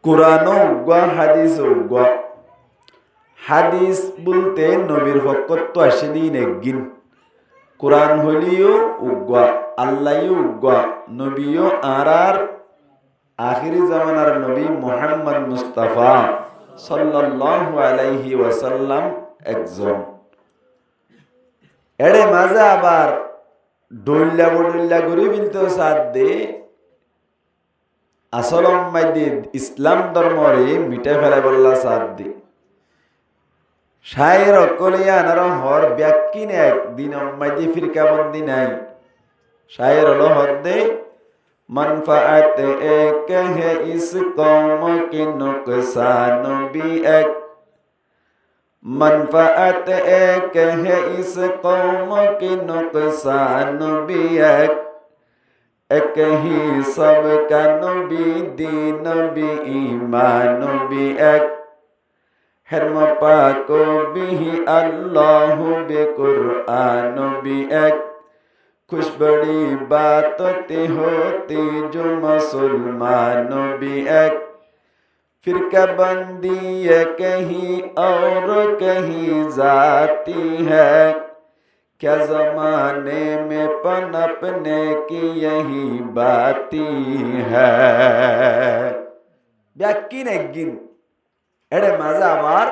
কোরআনও উগ্গা হাদিস উগ্গা। হাদিস বলতে নবীর ফকত আসেদিন একদিন। কোরআন হলিও উগ্গা, আল্লাহও উগ্গা, নবীও আর আখিরি জামানার নবী মুহাম্মদ মুস্তাফা সাল্লাল্লাহু আলাইহি ওয়াসাল্লাম একজন। এড়ে মাঝে আবার ডইল্লা বডইল্লা করে ফেলতেও সাথ দে আসলম মাইদে ইসলাম ধর্মরে মিটে ফেলে বললা সাথ দে। শায়ের অকলিয়া আনার হর ব্যাকি নে একদিন অম্মাইদে ফিরকাবন্দি নাই। শায়ের হলো হদ্দে मनफात एक है इस कौम की नुकसान भी एक। मनफात एक है इस कौम की नुकसान भी एक ही सबका नबी दीन भी ईमान भी एक। हरम पाको भी अल्लाह भी कुरान भी एक। खुश बड़ी बात होती जो मुसलमान भी एक। फिरका बंदी है कहीं और कहीं जाती है। क्या जमाने में पनपने की यही बाती है। ব্যাকিন একদিন এড়ে মাঝে আবার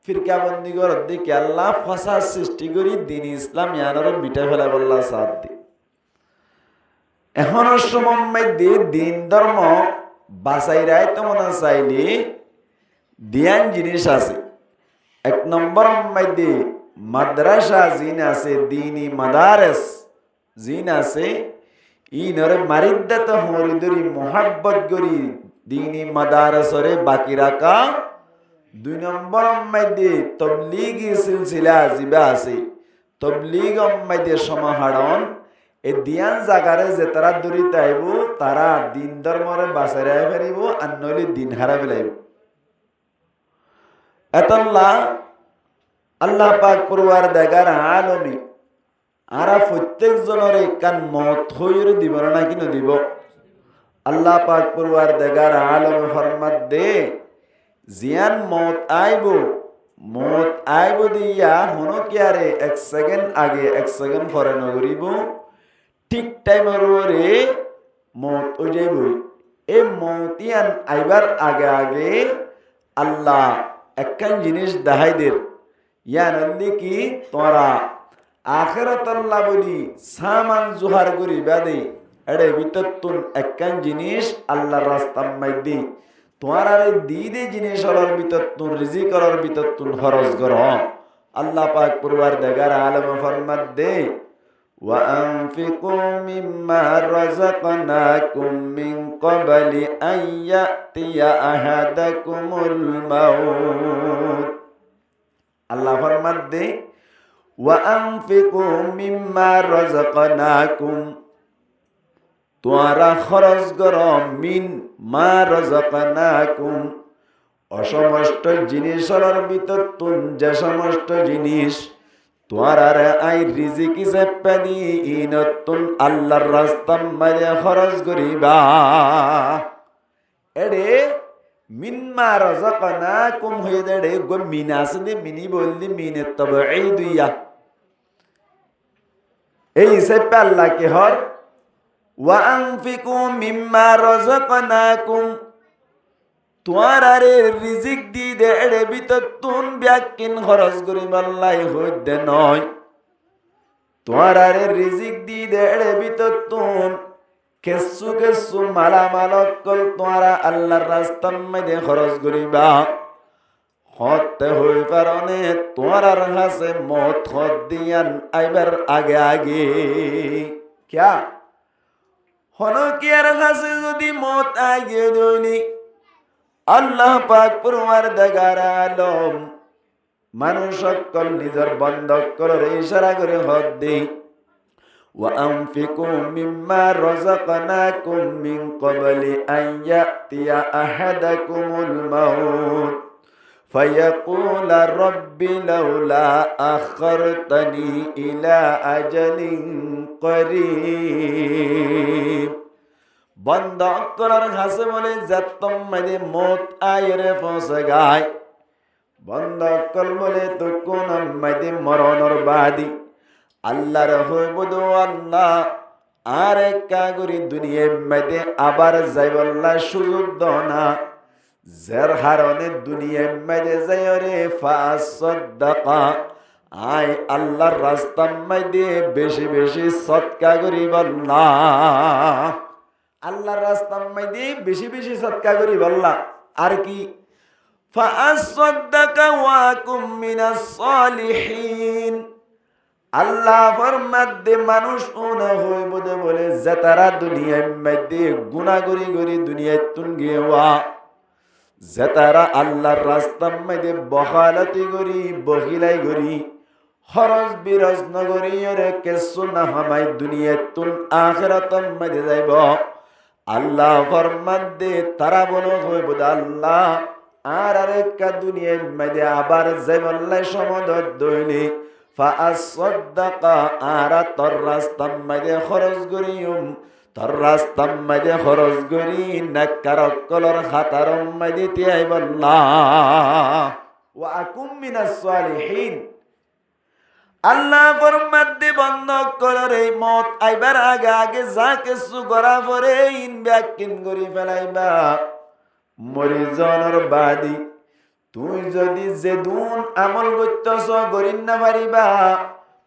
ফিরকা বন্দি কর দিকে আল্লাহ ফসাদ সৃষ্টি করি দিন ইসলাম ইয়ানোর মিটে ফেলে বললা সাথ দি। এখনো সময় দিয়ে দিন ধর্ম বাসাইরাই তো মনে চাইলে দিয়ান জিনিস আছে। এক নম্বর মধ্যে মাদ্রাসা জিন আছে, দিনী মাদারেস জিন আছে। ইনরে মারিদ্দাত হরিদরি মোহাব্বত করি দিনী মাদারেসরে বাকি রাখা। দুই নম্বর মধ্যে তবলিগি সিলসিলা জিবা আছে। তবলিগ মধ্যে সমাহারণ এ দিয়ান জাগারে যে তারা দূরিত আইব তারা দিন ধর্মরে বাঁচাই ফেরিব আর নইলে দিন হারা ফেলাইব। এতল্লা আল্লাহ পাক পরওয়ার দেগার আলমী আরা প্রত্যেক জনরে কান মত হইরে দিব না কিনো দিব। আল্লাহ পাক পরওয়ার দেগার আলমী ফরমাত দে জিয়ান মত আইব দিয়া হনো কি আরে এক সেকেন্ড আগে এক সেকেন্ড পরে নগরিব ঠিক টাইমের ওরে মত ও যাইব। এই মতিয়ান আইবার আগে আগে আল্লাহ একখান জিনিস দেখাই দের ইয়ানন্দি কি তোরা আখিরাতাল্লাহ বলি সামান জোহার করি বাদে এড়ে ভিতরতুন একখান জিনিস আল্লাহর রাস্তা মাইদি তোমার দিদে জিনিস হলার ভিতরতুন রিজিক হলার ভিতরতুন খরচ কর। আল্লাহ পাক পরওয়ার দেগার আলম ফরমাত দে وأنفقوا مما رزقناكم من قبل أن يأتي أحدكم الموت। আল্লাহ ফরমাত দে وأنفقوا مما رزقناكم তোমরা খরচ করো মিন মা রাযাকনাকুম অসমস্ত জিনিসের ভিতর তুন যে সমস্ত জিনিস তোমরা আই রিজিক হিসেবে দি ইনতুন আল্লাহর রাস্তা মাঝে খরচ করিবা। এডে মিন মা রাযাকনাকুম হয়ে দেড়ে গো মিনাস দে মিনি বললি মিনে তবঈ দুইয়া এই হিসেবে আল্লাহ কে হর وأنفقوا مما رزقناكم তোয়ারে রিজিক দি দে এড়ে বিততুন ব্যাকিন খরচ করি আল্লাহ হইতে নয়। তোয়ারে রিজিক দি দে এড়ে বিততুন কেসু কেসু মালামাল কল তোরা আল্লাহর রাস্তার মধ্যে খরচ করিবা। হতে হই কারণে তোরার হাসে মত খত দিয়ান আইবার আগে আগে ক্যা হনকিয়ার কাছে যদি মত আগে দইনি আল্লাহ পাক পরওয়ার দেগার আলম মানুষ সকল নিজের বন্ধক করে ইশারা করে হদ দে وأنفقوا مما رزقناكم من قبل أن يأتي أحدكم الموت فيقول رب لولا أخرتني إلى أجل قريب। বন্ধ অক্কলের কাছে বলে যেতম মাইদে মত আয়রে পৌঁছে গায় বন্ধ অক্কল বলে তো কোন মাইদে মরণর বাদি আল্লাহর হইবুদ আল্লাহ আর কাগুরি দুনিয়ার মাইদে আবার যাইবল্লা সুযোগ দনা যার হারনে দুনিয়ার মাইদে যাইরে ফাসাদাকা আয় আল্লাহর রাস্তার মাইদে বেশি বেশি সদকা করি বল্লা আল্লাহর রাস্তার মাইদে বেশি বেশি সদকা করি বল্লা আর কি ফাসাদাকা ওয়া কুম মিনাস সালিহিন আল্লাহ ফরমাদে মানুষ ওনা হইব দে বলে যে তারা দুনিয়ার মধ্যে গুনাহ করি করি দুনিয়ায় তুন গেওয়া যে তারা আল্লাহর রাস্তার মধ্যে বখালতি করি বখিলাই করি খরচ বিরজ নগরী রে কিছু না হামাই দুনিয়ায় তুন আখিরাতের মধ্যে যাইব আল্লাহ ফরমাদে তারা বলো হইব আল্লাহ আর আরেকটা দুনিয়ার মধ্যে আবার যাইবল্লাই সমাদত দইলি ফাআসাদাকা আরা তোর রাস্তার মাঝে খরচ করিম তোর রাস্তার মাঝে খরচ করি নাক্কার কলর খাতার মাঝে তিয়াই বল্লা ওয়া আকুম মিনাস সালিহিন আল্লাহ ফরমাদে বন্ধ কলর এই মত আইবার আগে আগে যা কিছু করা পরে ইন ব্যাকিন করি ফেলাইবা মরি জনের বাদী তুই যদি যে দুন আমল করতেছ করিন না পারিবা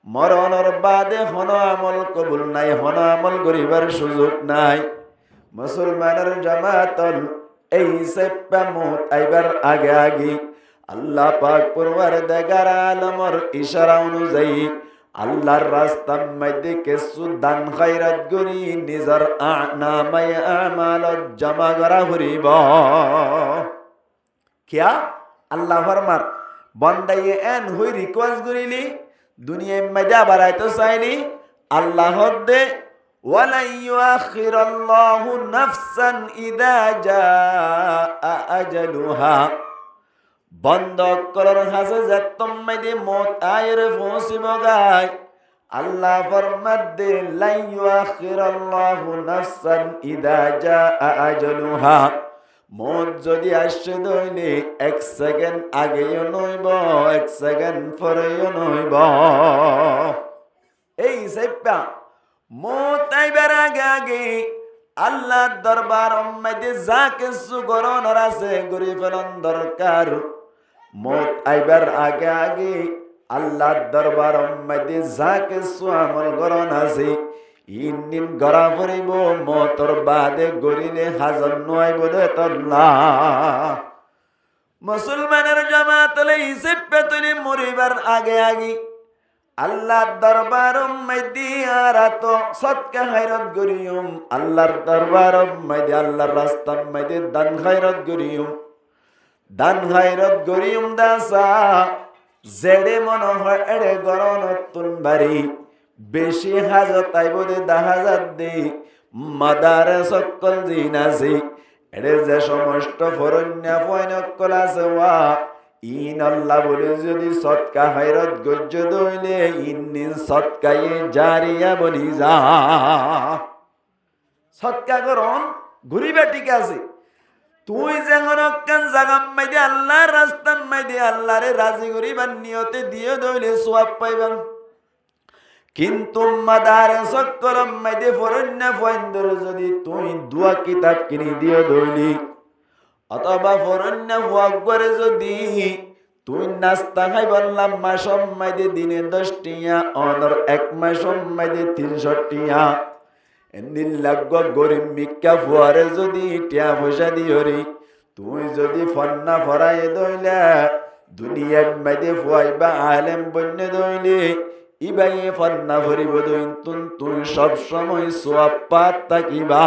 মরণর বাদে হন আমল কবুল নাই হন আমল করিবার সুযোগ নাই মুসলমানের জামাতল এই সেপ্পা মত আইবার আগে আগে আল্লাহ পাক পরওয়ারদিগার আলমর ইশারা অনুযায়ী আল্লাহর রাস্তার মধ্যে কিছু দান খায়রাত করি নিজের নামায়ে আমালত জমা করা হরিব কিয়া আল্লাহ ফরমার বন্দাইয়ে এন হই রিকোয়েস্ট করিলি দুনিয়ায় মজা বাড়াইতে চাইলি আল্লাহ দে ওয়ালা ইউআখিরাল্লাহু নাফসান ইদা জাআ আজালুহা বন্ধ করার হাসে যাতম মাইদে মত আয়ের পৌঁছিব গায় আল্লাহ ফরমাদে লা ইউআখিরাল্লাহু নাফসান ইদা জাআ আজালুহা মত যদি আসছে দইলে 1 সেকেন্ড আগেও নইব 1 সেকেন্ড পরেও নইব এই সেপ্পা মত আইবার আগে আগে আল্লাহ দরবার মধ্যে যা কিছু করণের আছে করি ফেলন দরকার মত আইবার আগে আগে আল্লাহ দরবার মধ্যে যা কিছু আমল করণ আছে ইন্দিন গড়া পড়িব মতর বাদে গড়িলে হাজার নয় বোধে তল্লা মুসলমানের জামাতলে হিসেবে তুলি মরিবার আগে আগে আল্লাহর দরবার মধ্যে আর তো সৎকা খায়রাত করিম আল্লাহর দরবার মধ্যে আল্লাহর রাস্তার মধ্যে দান খায়রাত করিম দান খায়রাত করিম দাসা জেডে মনে হয় এড়ে গরনতুন বাড়ি বেশি হাজত আইব দে 10,000 দে মাদারে সকল জিন আছে এড়ে যে সমস্ত ফরন্যা পয়নকল আছে ওয়া ইন আল্লাহ বলে যদি সৎকা খায়রাত গজ্জ দইলে ইন্নি সৎকায়ে জারিয়া বলি যা সৎকা করন ঘুরিবে ঠিক আছে তুই যেমন কান জাগাম মাইদে আল্লাহর রাস্তার মাইদে আল্লাহরে রাজি করিবার নিয়তে দিয়ে দইলে সওয়াব পাইবেন কিন্তু মাদারে সকল মাইদে ফরন্যা পয়ন্দর যদি তুই দুয়া কিতাব কিনে দিয়ে দইলি অথবা ফরন্যা হুয়াগরে যদি তুই নাস্তা খাই বললাম মাসম মাইদে দিনে 10 টিয়া অনর 1 মাসম মাইদে 300 টিয়া এন্দিন লাগব গরিব মিক্কা ফুয়ারে যদি টিয়া পয়সা দিওরি তুই যদি ফন্না ফরাই দইলা দুনিয়ার মাইদে ফুয়াইবা আলেম বন্যে দইলে ইবাই ফন্না ভরিব দইন তুই সব সময় সওয়াব পাত থাকিবা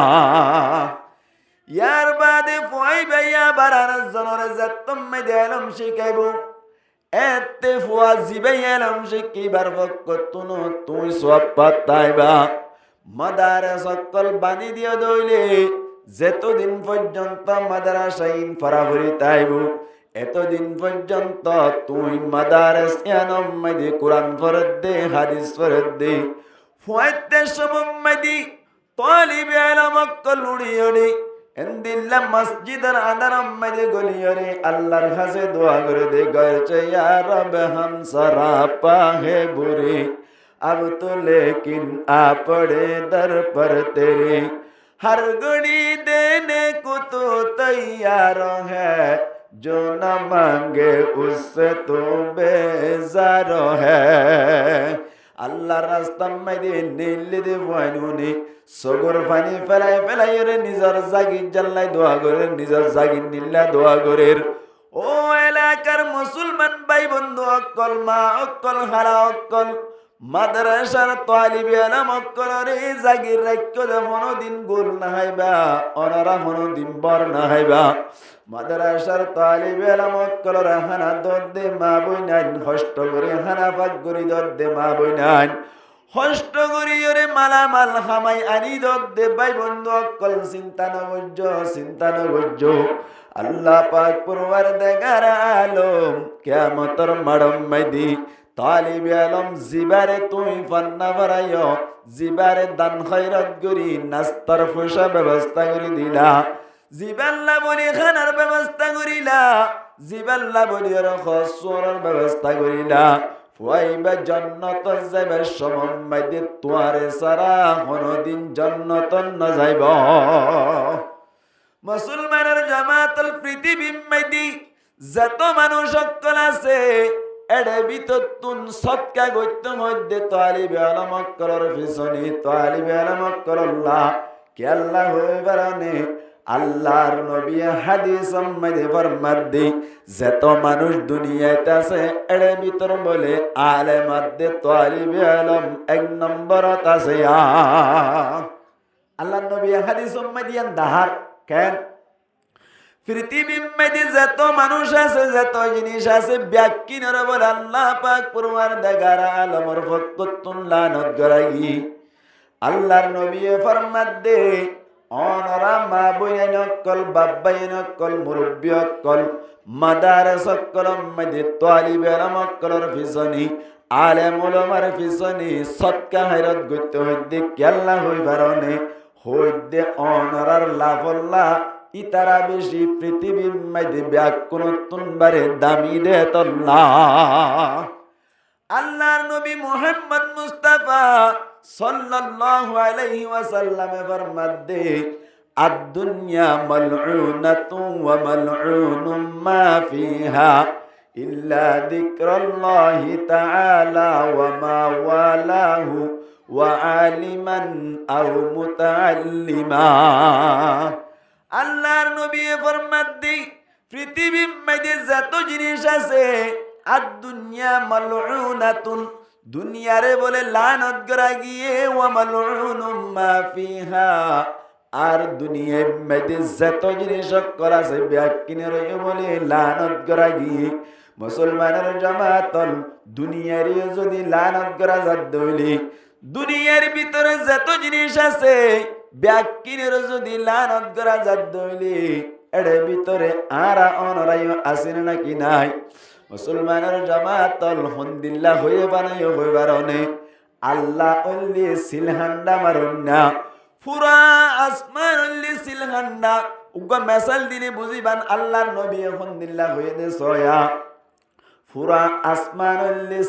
ইয়ার বাদে ফুয়াই ভাইয়া বারার জনরে যাতম মাইদে আলম শিখাইব এতে ফুয়া জিবাই আলম শিখিবার বকতুন তুই সওয়াব পাত তাইবা মাদারে সকল বানি দিয়ে দইলে যতদিন পর্যন্ত মাদ্রাসাইন ফরাফরি তাইব এতদিন পর্যন্ত তুই মাদারেস ইয়ানম মাইদি কোরআন ফরদ দে হাদিস ফরদ দে ফুয়াইতে সমম মাইদি তালিবে ইলম কল উড়িয়নি এন্দিল্লা মসজিদের আদারম মধ্যে গলিয়রে আল্লাহর কাছে দোয়া করে দে গয়েছে ইয়া রব হাম সরাপা হে বুরি अब तो लेकिन आ पड़े दर पर तेरे हर घड़ी देने को तो तैयार है जो न मांगे उससे तो बेजार है আল্লাহ রাস্তা মাইদে নীলি দে বয়নুনি সগর পানি ফেলাই ফেলাই রে নিজর জাগি জাল্লাই দোয়া করে নিজর জাগি নিল্লা দোয়া করে ও এলাকার মুসলমান ভাই বন্ধু অকল মা অকল হারা অকল মাদ্রাসার তালিবে ইলম অকল রে জাগির রাখ্য কোনদিন গোল না হইবা অনারা কোনদিন বর না হইবা মাদ্রাসার তালিবে ইলম অকল রাহানা দদ্দে মা বইনান কষ্ট করে হানা পাক করি দদ্দে মা বইনান কষ্ট করি ওরে মালামাল হামাই আনি দদ্দে ভাই বন্ধু অকল চিন্তা ন গজ্জ আল্লাহ পাক পরওয়ারদিগার আলম কিয়ামতের মাড়ম মাইদি তালিবে ইলম জিবারে তুই ফান্না বারাইও জিবারে দান খয়রাত করি নাস্তার ফুসা ব্যবস্থা করে দিলা জিবাল্লা বলি খানার ব্যবস্থা করিলা জিবাল্লা বলি খসুরের ব্যবস্থা করিলা ফুয়াইবা জান্নাত যাইবার সময় মাইদে তোয়ারে সারা কোনদিন জান্নাত না যাইব মুসলমানের জামাতুল পৃথিবী মাইদি যত মানুষ সকল আছে এডে ভিতর তুন সৎকা গত্য মধ্যে তালিবে ইলম করার পিছনে তালিবে ইলম করল্লাহ কে আল্লাহ হইবারনে আল্লাহর নবী হাদিস মধ্যে ফরমাদ্দি যত মানুষ দুনিয়াতে আছে এডে ভিতর বলে আলেম মধ্যে তালিবে ইলম এক নম্বরত আছে আল্লাহর নবী হাদিস মধ্যে দাহার কেন পৃথিবীর মধ্যে যত মানুষ আছে যত জিনিস আছে ব্যাকিনর বল আল্লাহ পাক পরওয়ারদিগার আলমের ফকতুন লানত গরাই আল্লাহর নবী ফরমাত দে অনরা মা বইন কল বাবাইন কল মুরব্বি কল মাদারস কল মধ্যে তালিবে ইলম কলর ফিসনি আলেম উলামার ফিসনি সদকা হায়রত গইতে হইতে কি আল্লাহ হইবারনে হইতে অনরার লাফল্লাহ ইতারা বেশি পৃথিবীর মধ্যে ব্যাকুনতুন বারে দামি দে তল্লাহ আল্লাহর নবী মুহাম্মদ মুস্তাফা সাল্লাল্লাহু আলাইহি ওয়াসাল্লাম ফরমাত দে আদ-দুনিয়া মালউনাতুন ওয়া মালউনুম মা ফিহা ইল্লা যিকরাল্লাহি তাআলা ওয়া মা ওয়ালাহু ওয়া আলিমান আও মুতাআল্লিমা আল্লাহর নবী ফরমাত দি পৃথিবীর মধ্যে যত জিনিস আছে আদ-দুনিয়া মালউনাতুন দুনিয়ারে বলে লানত করা গিয়ে ওয়া মালউনুম মা ফিহা আর দুনিয়ার মধ্যে যত জিনিস করা আছে ব্যাকিনের বলে লানত করা গিয়ে মুসলমানের জামাতল দুনিয়ারে যদি লানত করা যাত হইলে দুনিয়ার ভিতরে যত জিনিস আছে ব্যাকিনের যদি লানত করা যাত হইলে এর ভিতরে আরা অনরাই আসেন নাকি নাই মুসলমানের জামাতল হন্দিল্লা হয়ে বানাইও হইবারনে আল্লাহ অল্লি সিলহান্ডা মারুন না পুরা আসমান অল্লি সিলহান্ডা উগা মেসাল দিলে বুঝিবান আল্লাহর নবী হন্দিল্লা হয়ে দে সয়া পুরা আসমান অল্লি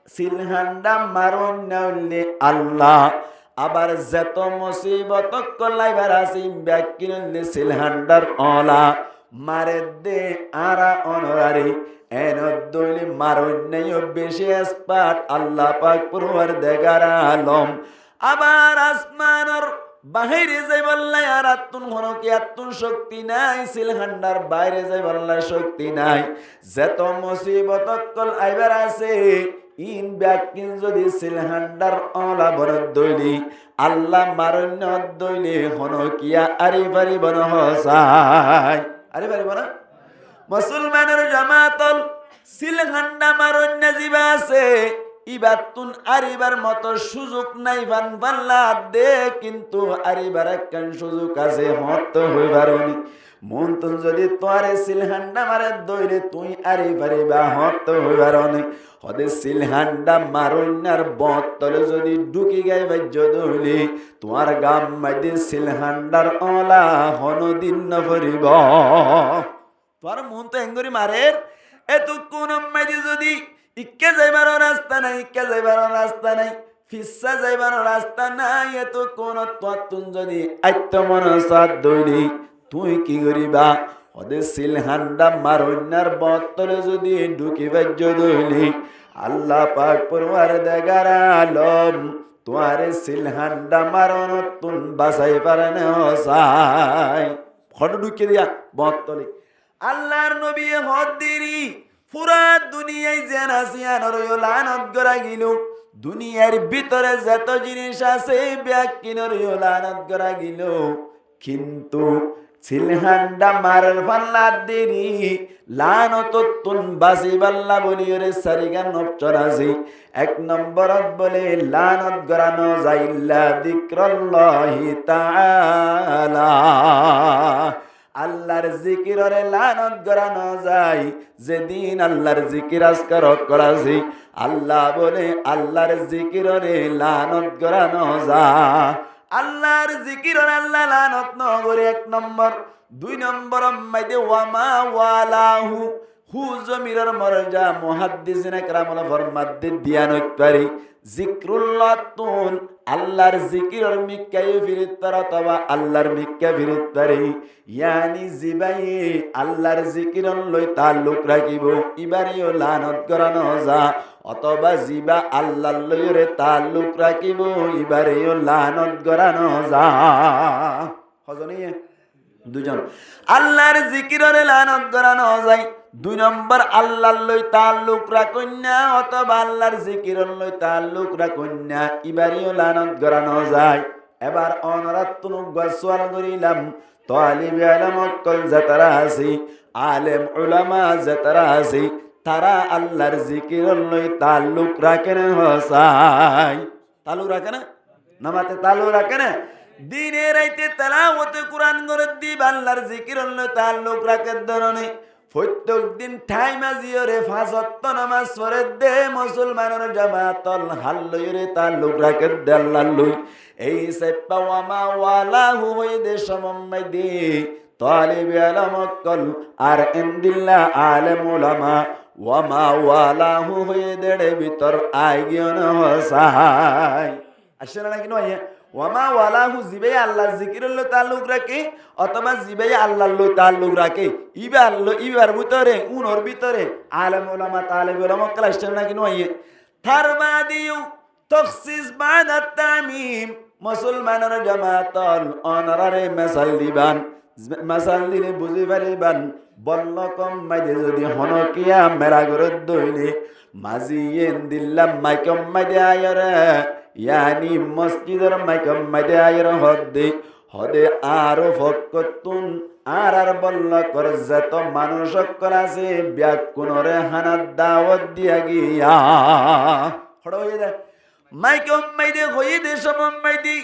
সিলহান্ডা মারুন না অল্লি আল্লাহ আবার যত মুসিবত কলাইবার আসি ব্যাকিনল্লি সিলহান্ডার অলা মারে দে আরা অনরারি এনদ্দলি মারুন্নেও বেশি এসপাট আল্লাহ পাক পরওয়ারদিগার আলম আবার আসমানর বাহিরে যাই বললাই আর আত্মন ঘন কি আত্মন শক্তি নাই সিলহান্ডার বাইরে যাই বললাই শক্তি নাই যত মুসিবত কল আইবার আছে ইন ব্যাকিন যদি সিলহান্ডার অলা বরদ দইলি আল্লাহ মারণ্য দইলি ঘন কিয়া আরি পারি বন হসাই আরে পারিব না মুসলমানের জামাতল সিলহান্ডা মারণ্য জীবা আছে ইবাতুন আরিবার মতো সুযোগ নাই বান বাল্লা দে কিন্তু আরিবার একখান সুযোগ আছে হত হইবারনি মন তুন যদি তোয়ারে সিলহান্ডা মারে দইরে তুই আরে পারিবা হত হইবার অনেক হদে সিলহান্ডা মারুনার বতলে যদি ঢুকি গাই বাজ্য দইলি তোমার গাম মাইদে সিলহান্ডার অলা হনদিন ন পরিব তোর মন তো এঙ্গরি মারের এতু কোন মাইদে যদি ইক্কে যাইবার রাস্তা নাই ইক্কে যাইবার রাস্তা নাই ফিসা যাইবার রাস্তা নাই এত কোন তুন যদি আত্ম মন সাথ দইলি তুই কি করিবা ওদের সিলহান্ডা মারুনার বতলে যদি ঢুকি বাজ্য দইলি আল্লাহ পাক পরওয়ার দেগার আলম তোমারে সিলহান্ডা মারন তুন বাসাই পারে না হসাই হট ঢুকিয়ে দিয়া বতলে আল্লাহর নবী হদ্দিরি পুরা দুনিয়ায় যেন আসিয়ানোর লানত করা গিল দুনিয়ার ভিতরে যত জিনিস আছে ব্যাকিনোর লানত করা গিল কিন্তু সিলহান্ডা মারার পাল্লা দেরি লানত তুন বাসি বাল্লা বলি ওরে সারিগান অপশন আছে এক নম্বরত বলে লানত গরানো যাইল্লা যিকরুল্লাহি তাআলা আল্লাহর জিকিরে লানত গরানো যায় যেদিন আল্লাহর জিকির আজকার করাছি আল্লাহ বলে আল্লাহর জিকিরে লানত গরানো যায় আল্লাহর জিকিরে আল্লাহ লানত নগরে এক নম্বর দুই নম্বর মাইদে ওয়ামা ওয়ালাহু হু জমিরের মরজা মুহাদ্দিসিনে কেরামুল ফরমাদ্দে দিয়ানত পারি জিক্রুল্লাহ তুন আল্লাহর জিকিরের মিক্কাই ফিরিতার অথবা আল্লাহর মিক্কা ফিরিত পারি ইয়ানি জিবাই আল্লাহর জিকিরন লই তাল্লুক রাখিব ইবারেও লানত করানো যা অথবা জিবা আল্লাহর লইরে তাল্লুক রাখিব ইবারেও লানত করানো যা হজনি দুজন আল্লাহর জিকিরের লানত করানো যায় দুই নম্বর আল্লাহর লই তাল্লুক রাখন্যা অথবা আল্লাহর জিকিরন লই তাল্লুক রাখন্যা ইবারিও লানত করানো যায় এবার অনরাত্তুন গোসওয়াল করিলাম তালিবে ইলম কল যাতারা আছে আলেম উলামা যাতারা আছে তারা আল্লাহর জিকিরন লই তাল্লুক রাখেন হসাই তাল্লুক রাখে না নামাতে তাল্লুক রাখে না দিনে রাইতে তেলাওয়াতে কোরআন করে দিব আল্লাহর জিকিরন লই তাল্লুক রাখে ধরনে প্রত্যেক দিন টাইম আজিরে পাঁচ ওয়াক্ত নামাজ পড়ে দে মুসলমানের জামাতল হাল্লইরে তাল্লুক রাখে দে আল্লাহ লই এই সেপা ওয়ামা ওয়ালাহু হইদে সমম্মাই দে তালিবে ইলম কল আর ইনদিল্লাহ আলেম উলামা ওয়ামা ওয়ালাহু হইদে ভিতর আইগিয়ন হসাই আসলে নাকি নয় ওয়ামা ওয়ালাহু জিবে আল্লাহর জিকিরল তাল্লুক রাখে অথবা জিবে আল্লাহর তাল্লুক রাখে ইবার ভিতরে উনর ভিতরে আলেম উলামা তালিব উলামা ক্লাস নাকি নয় থারমাদিউ তখসিস বাদা তামিম মুসলমানের জামাতল অনারে মেসাল দিবান মেসাল দিলে বুঝি পারিবান বল্ল কম মাইদে যদি হনকিয়া মেরা গরদ দইলে মাজিয়েন দিল্লাম মাইকম মাইদে আয়রে ইয়ানি মসজিদের মাইকম মাইদে আয়র হদে আরো ফকতুন আর বল্ল কর যত মানুষ আছে ব্যাকুনরে হানাত দাওয়াত দিয়া গিয়া হড় হয়ে যায় মাইকম মাইদে হয়ে দে সমম মাইদি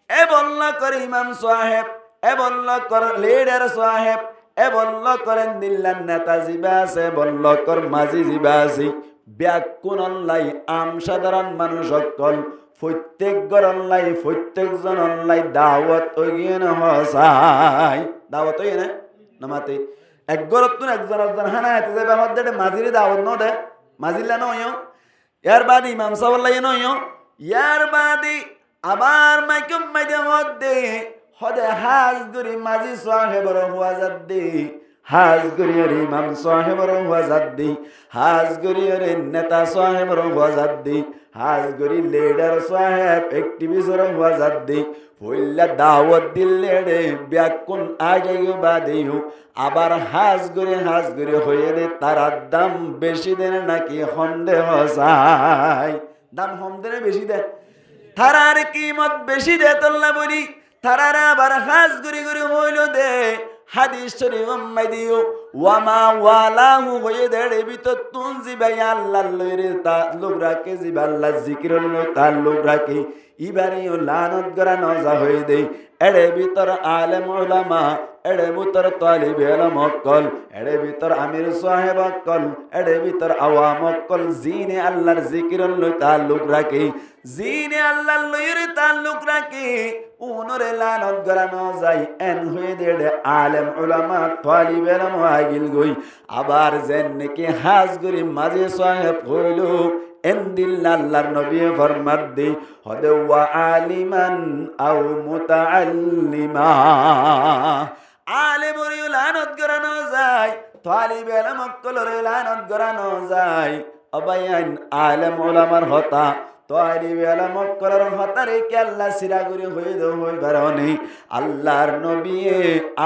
এ বল্ল কর ইমাম সাহেব এ বল্ল কর লিডার সাহেব এ বল্ল করেন দিল্লান নেতা জিবা আছে বল্ল কর মাঝি জিবা আছে ব্যাকুন অনলাই আম সাধারণ মানুষ সকল প্রত্যেক গরল্লাই প্রত্যেক জন অনলাই দাওয়াত ওগিয়ে না হসাই দাওয়াত ওই না নামাতে এক গরতুন একজন একজন হানা হাতে যাবে হদ্দে মাঝিরে দাওয়াত ন দে মাঝিলা নয় ইয়ার বাদি ইমাম সাহেব নয় ইয়ার বাদি আবার মাইকুম মাইদে মধ্যে হদে হাজ গুরি মাঝি সাহেবর হুয়াজাত দে হাজ গুরিয়র ইমাম সাহেবর হুয়াজাত দে হাজ গুরিয়র নেতা সাহেবর হুয়াজাত দে হাজ গুরি লিডার সাহেব অ্যাক্টিভিস্টর হুয়াজাত দে হইলা দাওয়াত দিলে রে ব্যাকুন আগে বাদেও আবার হাজ গুরি হয়ে দে তার দাম বেশি দেন নাকি সন্দেহ চাই দাম কম দেনে বেশি দে তারার কিমত বেশি দে তোল্লা বলি তারার আবার হাজ গুরি হইল দে হাদিস শরীফ মাইদিও ওয়ামা ওয়ালাহু হয়ে দেড়ে ভিতর তুন জিবাই আল্লাহ লইরে তাল্লুক রাখে জিবা আল্লাহ জিকির লই তাল্লুক রাখে ইবারিও লানত গরা নজা হয়ে দে এড়ে ভিতর আলেম উলামা এড়ে ভিতর তালিব ইলম অকল এড়ে ভিতর আমির সাহেব অকল এড়ে ভিতর আওয়াম অকল জিনে আল্লাহর জিকিরল লই তাল্লুক রাখে জিনে আল্লাহর লইর তাল্লুক রাখে উনরে লানত গরা নজাই এন হয়ে দে আলেম উলামা তালিব ইলম আগিল গই আবার যেন নাকি হাজ গরি মাঝে সাহেব হইল এন্দিল্লা আল্লাহর নবী ফরমাত দে হদে ওয়া আলিমান আও মুতাআল্লিমা আলেমরি লানত গরানো যায় তালিব ইলম কলরে লানত গরানো যায় অবায়ান আলেম উলামার হতা তালিব ইলম কলর হতারে কে আল্লাহ সিরাগুরি হই দো হই বারনি আল্লাহর নবী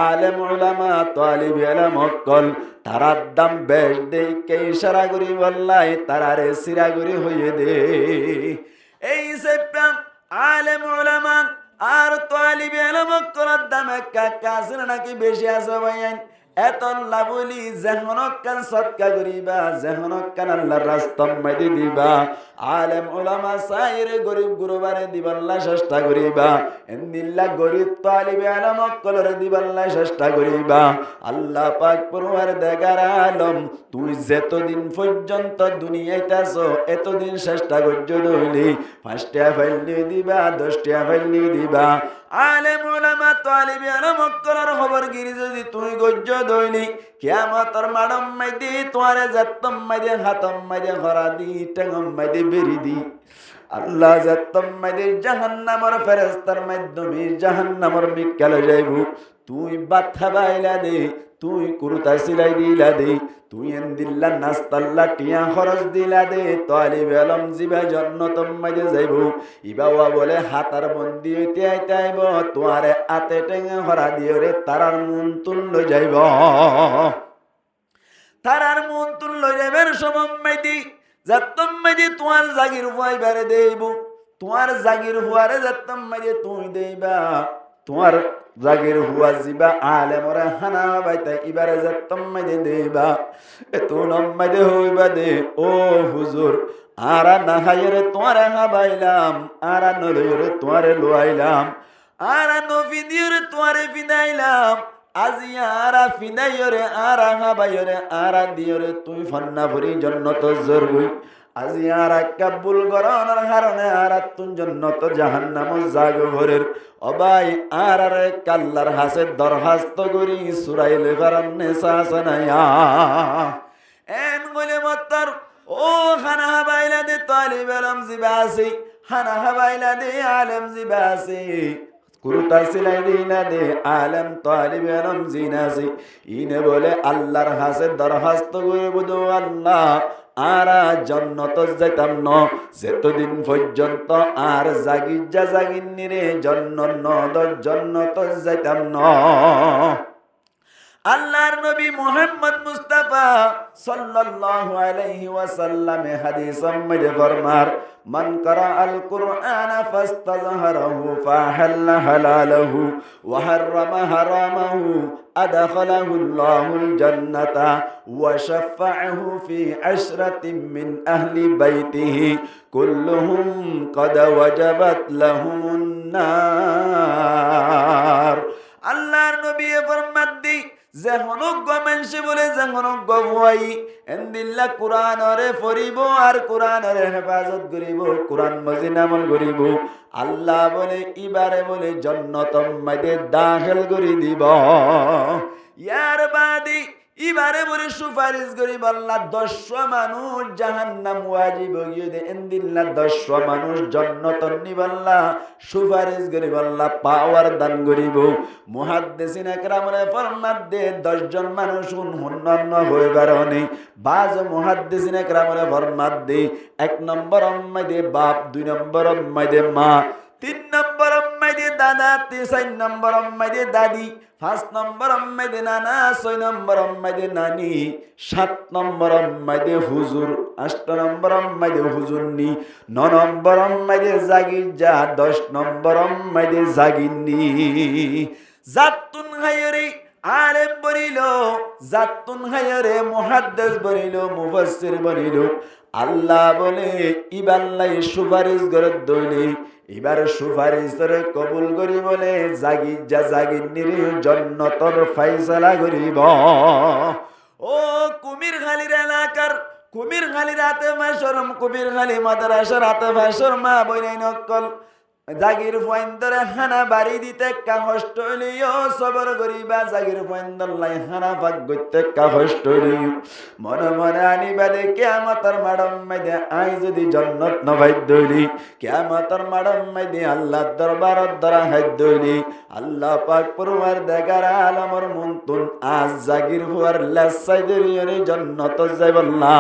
আলেম উলামা তালিব ইলম কল তারার দাম বেশ দে কে ইশারা করি বললাই তারারে সিরাগুরি হইয়ে দে এই সেপ্পা আলেম উলামা আর তালিব ইলম করার দাম কাছে নাকি বেশি আছে ভাইয়ান এত লাভলি যেহনক কান সদকা করিবা যেহনক কান আল্লাহর রাস্তার মধ্যে দিবা আলেম উলামা সাইরে গরিব গুরবারে দিবাল্লা চেষ্টা করিবা এন্দিল্লা গরিব তালিব ইলম কলরে দিবাল্লা চেষ্টা করিবা আল্লাহ পাক পরওয়ারদিগার আলম তুই যতদিন পর্যন্ত দুনিয়াতে আছো এতদিন চেষ্টা করছ দইলি 5টা ফাইলি দিবা 10টা ফাইলি দিবা আলেম উলামা তালিব ইলম কলর খবর গিরি যদি তুই গজ্জ দইলি কিয়ামতের মাডম মাইদি তোরে জাতম মাইদে হাতম মাইদে ঘরা দি টেঙ্গম মাইদে বেরি দি আল্লাহ জাতম মাইদে জাহান্নামের ফেরেশতার মাধ্যমে জাহান্নামের মিক্কাল যাইব তুই বাথা বাইলা দে তুই কুরতা সিলাই দিলা দে তুই এন্দিল্লা নাস্তাল্লা টিয়া খরচ দিলা দে তালিব ইলম জিবা জান্নাতম মাইদে যাইব ইবাওয়া বলে হাতার বন্দি হইতে আইতে আইব তোরে আতে টেঙ্গা ঘরা দিওরে তারার মন তুল লই যাইব তারার মন তুল লই যাইবার সময় মাইদি জাতম মাইদে তোমার জাগির হুয়াই বারে দেইব তোমার জাগির হুয়ারে জাতম মাইদে তুই দেইবা তোমার জাগির হুয়া জিবা আলেমরে হানা বাইতা ইবারে জাতম মাইদে দেইবা এত নম্মাইদে হইবা দে ও হুজুর আরা না হাইরে তোমারে হাবাইলাম আরা নলইরে তোমারে লইলাম আরা নফিদিরে তোমারে ফিদাইলাম আজি আরা ফিদাইরে আরা হাবাইরে আরা দিয়রে তুই ফান্না ভরি জন্নত জরগুই আজি আরা কাবুল গরানোর কারণে আরা তুন জন্নত জাহান্নাম জাগ ভরের অবাই আরারে কাল্লার হাসে দরখাস্ত করি সুরাইলে ফারান্নে সাসনায়া এন বলে মত্তর ও খানা হাবাইলা দে তালিব ইলম জিবাসি খানা হাবাইলা দে আলেম জিবাসি কুরতা সিলাই দিলা দে আলেম তালিব ইলম জিনাসি ইনে বলে আল্লাহর হাসে দরখাস্ত করে বুদু আল্লাহ আরা জন্নত যাইতাম ন যতদিন পর্যন্ত আর জাগিন রে জন্নত যাইতাম ন আল্লাহর নবী মুহাম্মদ মুস্তাফা সাল্লাল্লাহু আলাইহি ওয়াসাল্লাম হাদিসে মধ্যে ফরমার মান করা আল কুরআন ফাস্তাযহারাহু ফাহাল্লা হালালাহু ওয়া হাররামা হারামাহু আদখালাহু আল্লাহুল জান্নাতা ওয়া শাফাআহু ফি আশরাতিন মিন আহলি বাইতিহি কুল্লুহুম ক্বাদ ওয়াজাবাত লাহুমুন নার আল্লাহর নবী ফরমাত দি যেহনক মানুষে বলে যেহনক ভুয়াই এন্দিল্লা কোরআনরে ফরিব আর কোরআনরে হেফাজত করিব কোরআন মজিদ আমল করিব আল্লাহ বলে ইবারে বলে জান্নাতম মাঝে দাখিল করে দিব ইয়ার বাদে ইবারে বলে সুপারিশ করিব আল্লাহ 10 মানুষ জাহান্নাম ওয়াজিব হইয়ে দে এন্দিল্লা 10 মানুষ জান্নাত নিবাল্লাহ সুপারিশ করিব আল্লাহ পাওয়ার দান করিব মুহাদ্দিসিন একরামরে ফরমাত দে 10 জন মানুষ হুন্নন্ন হইবার নেই বাজ মুহাদ্দিসিন একরামরে ফরমাত দে 1 নম্বর মাইদে বাপ 2 নম্বর মাইদে মা 3 নম্বর মাইদে দাদা 4 নম্বর মাইদে দাদি 5 নম্বর মাইদে নানা 6 নম্বর মাইদে নানি 7 নম্বর মাইদে হুজুর 8 নম্বর মাইদে হুজুরনি 9 নম্বর মাইদে জাগির যা 10 নম্বর মাইদে জাগিরনি জাতুন হায়রি আলেম বনিল জাতুন হায়রে মুহাদ্দিস বনিল মুফাসসির বনিল আল্লাহ বলে ইবাল্লাই সুপারিশ করে দইলে এবার সুপারিশের কবুল করি বলে জাগির জান্নাতের ফয়সালা করিব। ও কুমিরখালীর এলাকার কুমিরখালীর হাতে মাশরম কুমিরখালী মাদ্রাসার হাতে ভাষর মা বইনাই নকল জাগির পয়েন্টরে হানা বাড়ি দিতে কষ্ট হইলিও সবর করিবা জাগির পয়েন্টর লাই হানা ভাগ করতে কষ্ট হইলিও মনে মনে আনিবাদে কিয়ামতের মাডম মাইদে আই যদি জান্নাত ন ভাইদলি কিয়ামতের মাডম মাইদে আল্লাহর দরবারত দরা হাইদলি আল্লাহ পাক পরওয়ারদিগার আলমর মুনতুন আজ জাগির হুয়ার লাসাইদরিয়নি জান্নাত যাইবাল্লা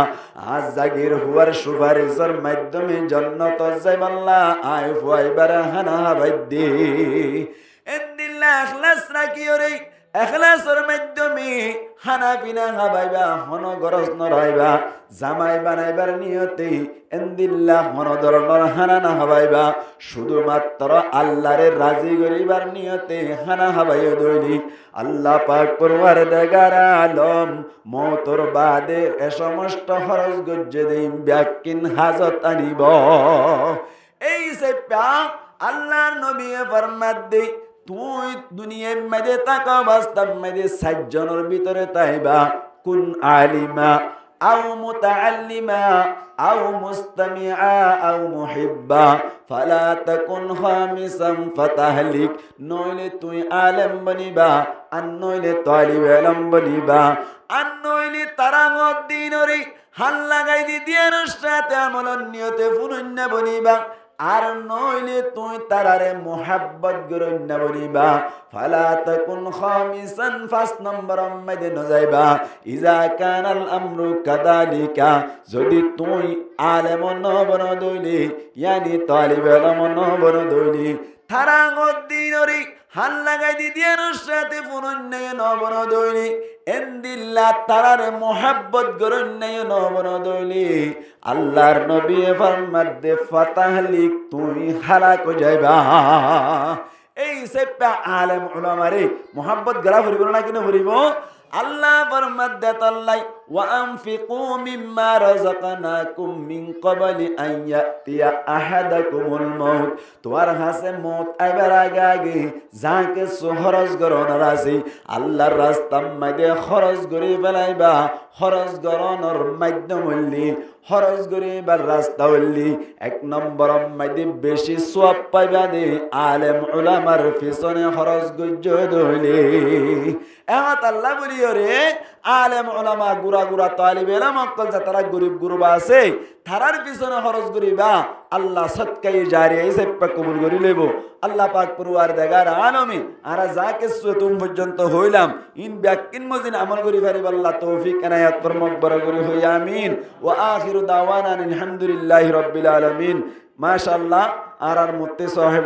আজ জাগির হুয়ার সুপারিশের মাধ্যমে জান্নাত যাইবাল্লা আই ফুয়াইবার হানা বাইদে এন্দিল্লা ইখলাস রাখিওরে ইখলাসের মাধ্যমে হানা পিনা খাবাইবা হন গরজ নরাইবা জামাই বানাইবার নিয়তে এন্দিল্লা হন ধরনের হানা না খাবাইবা শুধুমাত্র আল্লাহরে রাজি করিবার নিয়তে হানা খাবাইও দইলি আল্লাহ পাক পরওয়ারদিগার আলম মওতর বাদে এ সমস্ত খরচ গজ্জে দেই ব্যাকিন হাজত আনিব। এই সে পা আল্লাহর নবী ফরমাত দে তুই দুনিয়ার মধ্যে থাকা বাস্তব মধ্যে সাতজনের ভিতরে তাইবা কুন আলিমা আও মুতাআল্লিমা আও মুস্তামিআ আও মুহিব্বা ফালা তাকুন খামিসাম ফাতাহলিক নইলে তুই আলেম বনিবা আর নইলে তালিবে ইলম বনিবা আর নইলে তারাগত দিনরে হাল লাগাই দি দিয়ার সাথে আমলন নিয়তে ফুরুন্না বনিবা আর নইলে তুই তারারে মোহাব্বত গরন্য বনিবা ফালা তাকুন খামিসান 5 নম্বর মধ্যে ন যাইবা ইজা কানাল আমরু কাদালিকা যদি তুই আলেম ন বন দইলি ইয়ানি তালিবে ইলম ন বন দইলি তারাগত দিনরে হাল লাগাই দি দিয়ার সাথে ফুরুন্না ন বন দইলি এন্দিল্লা তারারে মোহাব্বত গরন্যায় নবন দইলি আল্লাহর নবী ফরমাত দে ফাতাহলিক তুই হালাক যাইবা। এই সেপা আলেম উলামারে মোহাব্বত গরা ভরিব না কিনা ভরিব আল্লাহ ফরমাত দে তাল্লাই ওয়া আনফিকু মিম্মা রাযাকনাকুম মিন ক্বাবলি আন ইয়াতিয়া আহাদাকুমুল মাউত তোমার হাসে মত আইবার আগে যাকে খরচ গরনের আছে আল্লাহর রাস্তার মধ্যে খরচ করে ফেলাইবা খরচ গরনের মাধ্যম হইলি খরচ করিবার রাস্তা হইলি 1 নম্বর মধ্যে বেশি সওয়াব পাইবা দে আলেম উলামার পিছনে খরচ গজ্জ দইলি এমত আল্লাহ বলিও রে আলেম উলামা গুরা গুরা তালিব ইলম অকল যারা গরিব গুরবা আছে তারার পিছনে খরচ করিবা আল্লাহ সদকায়ে জারিয়া হিসেবে কবুল করি লইব। আল্লাহ পাক পরওয়ারদিগার আলামিন আর যা কিছু তুম পর্যন্ত হইলাম ইন ব্যাকিন মজিন আমল করি পারিব আল্লাহ তৌফিক এনায়াত ফরমাক বড় করি হই আমিন ওয়া আখিরু দাওয়ানা আলহামদুলিল্লাহি রাব্বিল আলামিন মাশাআল্লাহ আর মুত্তি সাহেব